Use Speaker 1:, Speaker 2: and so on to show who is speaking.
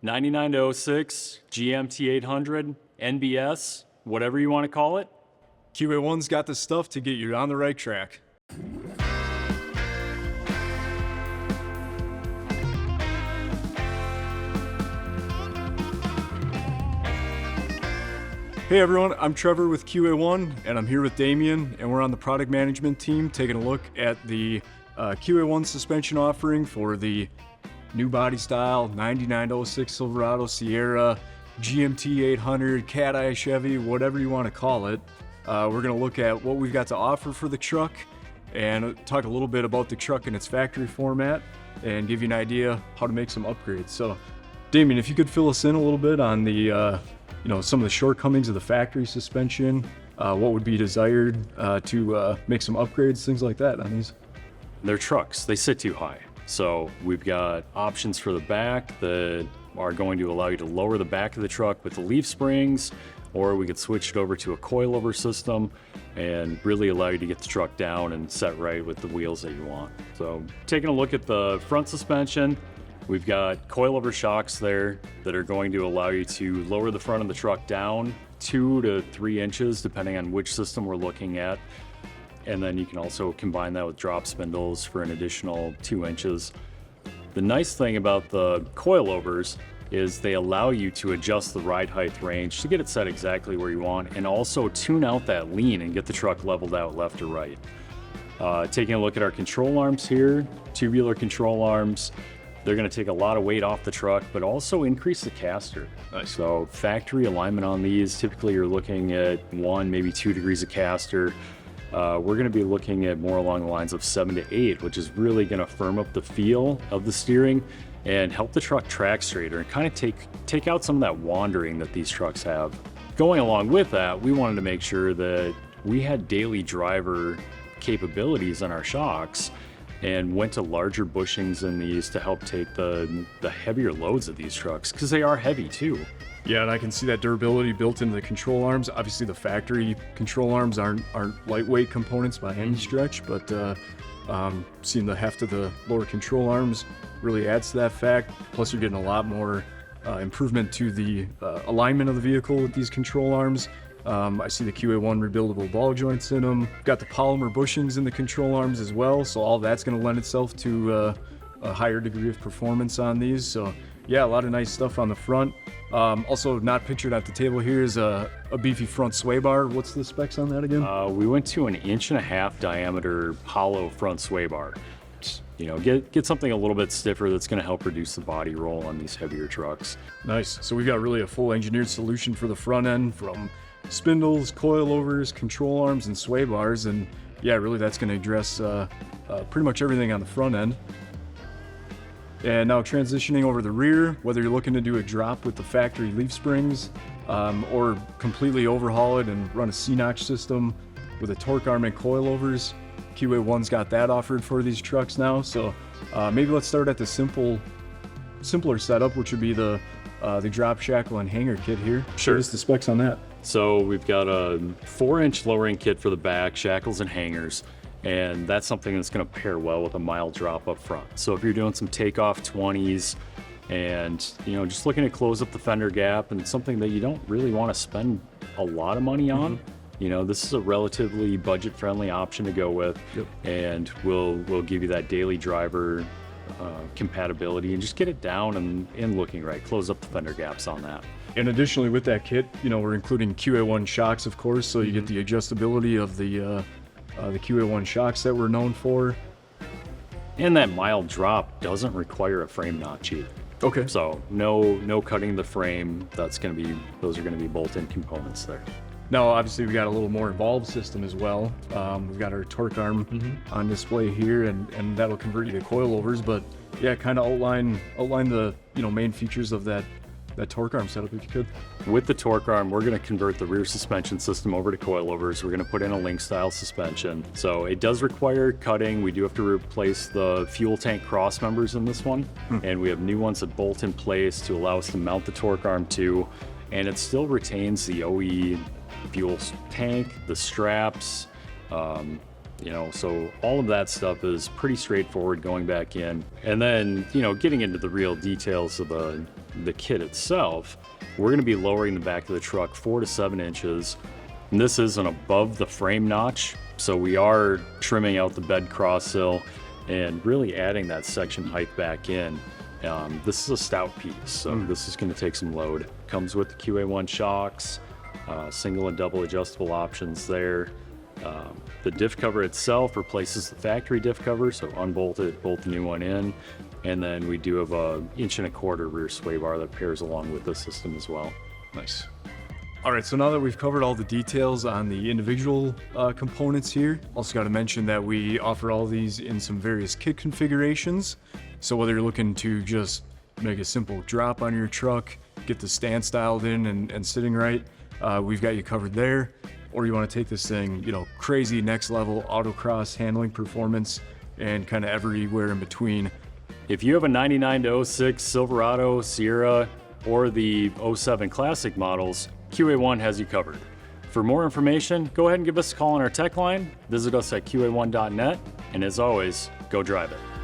Speaker 1: 99 to 06, GMT 800, NBS, whatever you want to call it.
Speaker 2: QA1's got the stuff to get you on the right track. Hey everyone, I'm Trevor with QA1, and I'm here with Damien, and we're on the product management team taking a look at the QA1 suspension offering for the new body style 9906 Silverado, Sierra, GMT 800, Cat Eye Chevy, whatever you want to call it. We're going to look at what we've got to offer for the truck and talk a little bit about the truck in its factory format and give you an idea how to make some upgrades. So, Damien, if you could fill us in a little bit on the some of the shortcomings of the factory suspension, what would be desired to make some upgrades, things like that on these.
Speaker 1: They're trucks, they sit too high. So we've got options for the back that are going to allow you to lower the back of the truck with the leaf springs, or we could switch it over to a coilover system and really allow you to get the truck down and set right with the wheels that you want. So taking a look at the front suspension, we've got coilover shocks there that are going to allow you to lower the front of the truck down 2 to 3 inches, depending on which system we're looking at. And then you can also combine that with drop spindles for an additional 2 inches. The nice thing about the coilovers is they allow you to adjust the ride height range to get it set exactly where you want, and also tune out that lean and get the truck leveled out left or right. Taking a look at our control arms here, tubular control arms, they're going to take a lot of weight off the truck, but also increase the caster.
Speaker 2: Nice.
Speaker 1: So factory alignment on these, typically you're looking at 1, maybe 2 degrees of caster. We're going to be looking at more along the lines of 7 to 8, which is really going to firm up the feel of the steering and help the truck track straighter and kind of take out some of that wandering that these trucks have. Going along with that, we wanted to make sure that we had daily driver capabilities on our shocks and went to larger bushings in these to help take the heavier loads of these trucks, because they are heavy too.
Speaker 2: Yeah, and I can see that durability built into the control arms. Obviously, the factory control arms aren't lightweight components by any stretch, but seeing the heft of the lower control arms really adds to that fact. Plus, you're getting a lot more improvement to the alignment of the vehicle with these control arms. I see the QA1 rebuildable ball joints in them. Got the polymer bushings in the control arms as well, so all that's going to lend itself to a higher degree of performance on these. So yeah, a lot of nice stuff on the front. Also not pictured at the table here is a beefy front sway bar. What's the specs on that again?
Speaker 1: We went to an 1.5 inch diameter hollow front sway bar. You know, get something a little bit stiffer that's going to help reduce the body roll on these heavier trucks.
Speaker 2: Nice. So we've got really a full engineered solution for the front end, from spindles, coilovers, control arms, and sway bars. And yeah, really that's going to address pretty much everything on the front end. And now transitioning over the rear, whether you're looking to do a drop with the factory leaf springs or completely overhaul it and run a C-notch system with a torque arm and coilovers, QA1's got that offered for these trucks now. So maybe let's start at the simpler setup, which would be the drop shackle and hanger kit here.
Speaker 1: Sure.
Speaker 2: What is the specs on that?
Speaker 1: So we've got a 4-inch lowering kit for the back, shackles and hangers. And that's something that's going to pair well with a mild drop up front. So if you're doing some takeoff 20s and just looking to close up the fender gap, and something that you don't really want to spend a lot of money on, this is a relatively budget-friendly option to go with.
Speaker 2: Yep.
Speaker 1: And we'll give you that daily driver compatibility and just get it down and looking right, close up the fender gaps on that.
Speaker 2: And additionally with that kit, we're including QA1 shocks, of course, so you get the adjustability of the QA1 shocks that we're known for.
Speaker 1: And that mild drop doesn't require a frame notch either.
Speaker 2: Okay.
Speaker 1: So no cutting the frame. Those are gonna be bolt-in components there.
Speaker 2: Now, obviously, we got a little more involved system as well. We've got our torque arm on display here, and that'll convert you to coilovers. But yeah, kind of outline the main features of that torque arm setup if you could.
Speaker 1: With the torque arm, we're going to convert the rear suspension system over to coilovers. We're going to put in a link style suspension. So it does require cutting. We do have to replace the fuel tank cross members in this one. And we have new ones that bolt in place to allow us to mount the torque arm to. And it still retains the OE fuel tank, the straps, so all of that stuff is pretty straightforward going back in. And then, getting into the real details of the the kit itself, we're going to be lowering the back of the truck 4 to 7 inches. And this is an above the frame notch, so we are trimming out the bed cross sill and really adding that section height back in. This is a stout piece, so this is going to take some load. Comes with the QA1 shocks, single and double adjustable options there. The diff cover itself replaces the factory diff cover, so unbolt it, bolt the new one in, and then we do have a 1.25 inch rear sway bar that pairs along with the system as well.
Speaker 2: Nice. All right, so now that we've covered all the details on the individual components here, also got to mention that we offer all these in some various kit configurations. So whether you're looking to just make a simple drop on your truck, get the stance dialed in and sitting right, we've got you covered there. Or you want to take this thing, you know, crazy next level autocross handling performance and kind of everywhere in between.
Speaker 1: If you have a 99 to 06 Silverado, Sierra, or the 07 Classic models, QA1 has you covered. For more information, go ahead and give us a call on our tech line, visit us at QA1.net, and as always, go drive it.